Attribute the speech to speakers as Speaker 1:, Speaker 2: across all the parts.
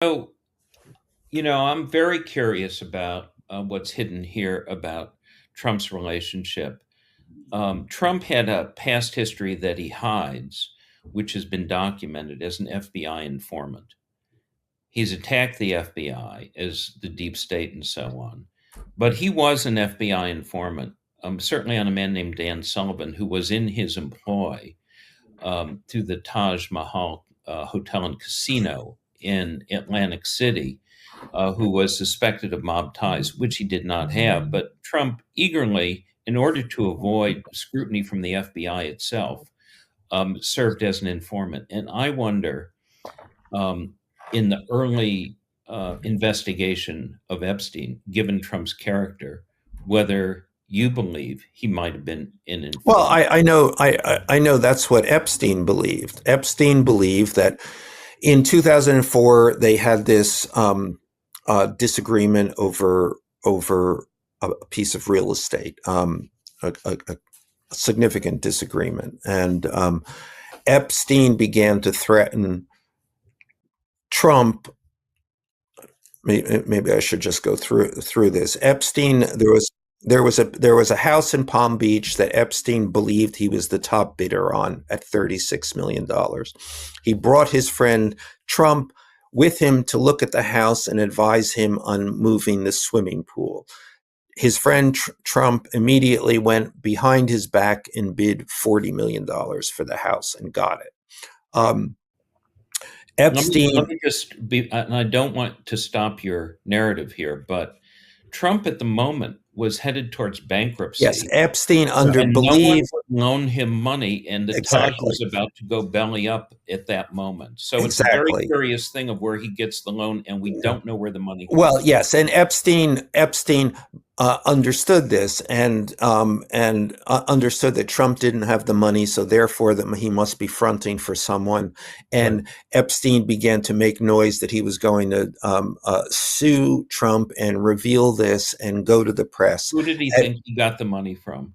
Speaker 1: So, I'm very curious about what's hidden here about Trump's relationship. Trump had a past history that he hides, which has been documented as an FBI informant. He's attacked the FBI as the deep state and so on. But he was an FBI informant, certainly on a man named Dan Sullivan, who was in his employ through the Taj Mahal Hotel and Casino in Atlantic City, who was suspected of mob ties, which he did not have. But Trump eagerly, in order to avoid scrutiny from the FBI itself, served as an informant. And I wonder, um, in the early investigation of Epstein, given Trump's character, whether you believe he might have been an
Speaker 2: Well,
Speaker 1: informant.
Speaker 2: I know that's what Epstein believed. Epstein believed that in 2004 they had this disagreement over a piece of real estate, a significant disagreement, and Epstein began to threaten Trump. Maybe I should just go through this. Epstein, there was a house in Palm Beach that Epstein believed he was the top bidder on at $36 million. He brought his friend Trump with him to look at the house and advise him on moving the swimming pool. His friend Trump immediately went behind his back and bid $40 million for the house and got it. Um,
Speaker 1: Let
Speaker 2: Epstein,
Speaker 1: me just be, and I don't want to stop your narrative here, but Trump at the moment was headed towards
Speaker 2: yes,
Speaker 1: bankruptcy,
Speaker 2: Epstein
Speaker 1: and no one
Speaker 2: underbelieved.
Speaker 1: would loan him money, and the Taj
Speaker 2: Exactly.
Speaker 1: was about to go belly up at that moment. So it's a very
Speaker 2: Exactly.
Speaker 1: curious thing of where he gets the loan, and we don't know where the money
Speaker 2: Well,
Speaker 1: comes from.
Speaker 2: yes, and Epstein understood this and understood that Trump didn't have the money, so therefore that he must be fronting for someone.
Speaker 1: Right.
Speaker 2: And Epstein began to make noise that he was going to sue Trump and reveal this and go to the press.
Speaker 1: Who did he think he got the money from?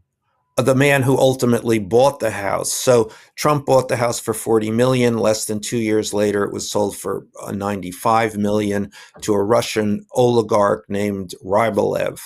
Speaker 2: The man who ultimately bought the house. So Trump bought the house for 40 million. Less than 2 years later, it was sold for 95 million to a Russian oligarch named Rybolev.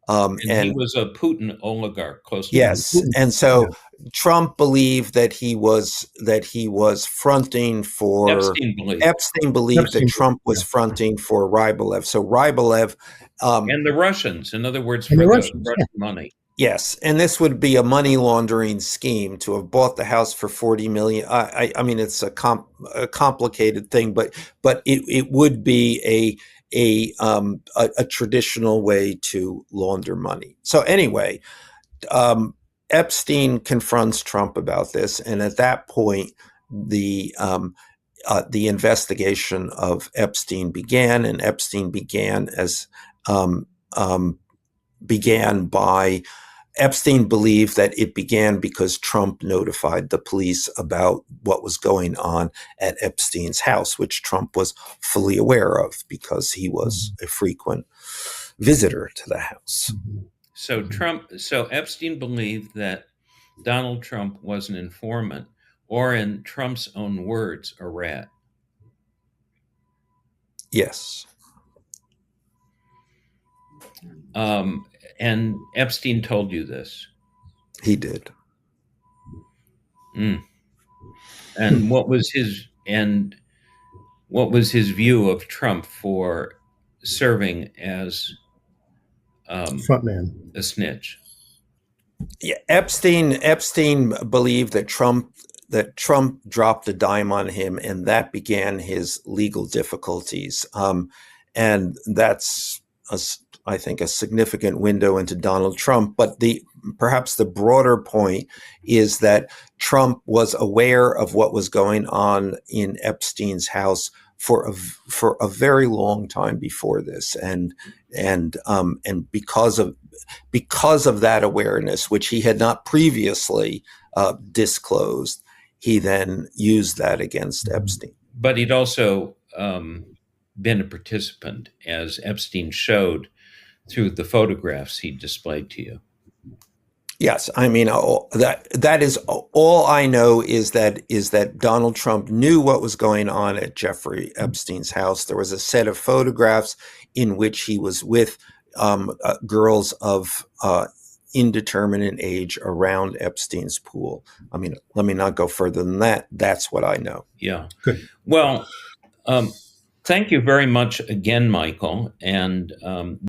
Speaker 1: And he
Speaker 2: And
Speaker 1: was a Putin oligarch, close to Putin.
Speaker 2: yes, and so Trump believed that he was fronting for.
Speaker 1: Epstein believed,
Speaker 2: Epstein believed that
Speaker 3: Epstein,
Speaker 2: Trump was
Speaker 3: yeah,
Speaker 2: fronting for Rybolev. So Rybolev, um,
Speaker 1: and the Russians, in other words,
Speaker 3: and
Speaker 1: for
Speaker 3: the
Speaker 1: the
Speaker 3: Russians, yeah,
Speaker 1: Russian money.
Speaker 2: yes, and this would be a money laundering scheme to have bought the house for 40 million. I mean, it's a complicated thing, but it would be a traditional way to launder money. So anyway, um, Epstein confronts Trump about this, and at that point, the investigation of Epstein began, and Epstein um, um, began by Epstein believed that it began because Trump notified the police about what was going on at Epstein's house, which Trump was fully aware of because he was
Speaker 3: mhm,
Speaker 2: a frequent visitor to the house.
Speaker 3: mhm,
Speaker 1: So Epstein believed that Donald Trump was an informant, or in Trump's own words, a rat.
Speaker 2: Yes,
Speaker 1: Um, and Epstein told you this.
Speaker 2: he did.
Speaker 1: Mm.
Speaker 3: mhm.
Speaker 1: And what was his view of Trump for serving as um,
Speaker 3: Front man.
Speaker 1: a snitch?
Speaker 2: Yeah, Epstein believed that Trump dropped a dime on him, and that began his legal difficulties. And that's, I think, a significant window into Donald Trump. But the perhaps the broader point is that Trump was aware of what was going on in Epstein's house for a very long time before this, and because of that awareness, which he had not previously disclosed, he then used that against
Speaker 3: Mhm.
Speaker 2: Epstein.
Speaker 1: But he'd also been a participant, as Epstein showed through the photographs he displayed to you.
Speaker 2: Yes, I mean that is all I know is that Donald Trump knew what was going on at Jeffrey Epstein's house. There was a set of photographs in which he was with girls of indeterminate age around Epstein's pool. I mean, let me not go further than that. That's what I know.
Speaker 1: Yeah.
Speaker 3: Good.
Speaker 1: Well, thank you very much again, Michael. And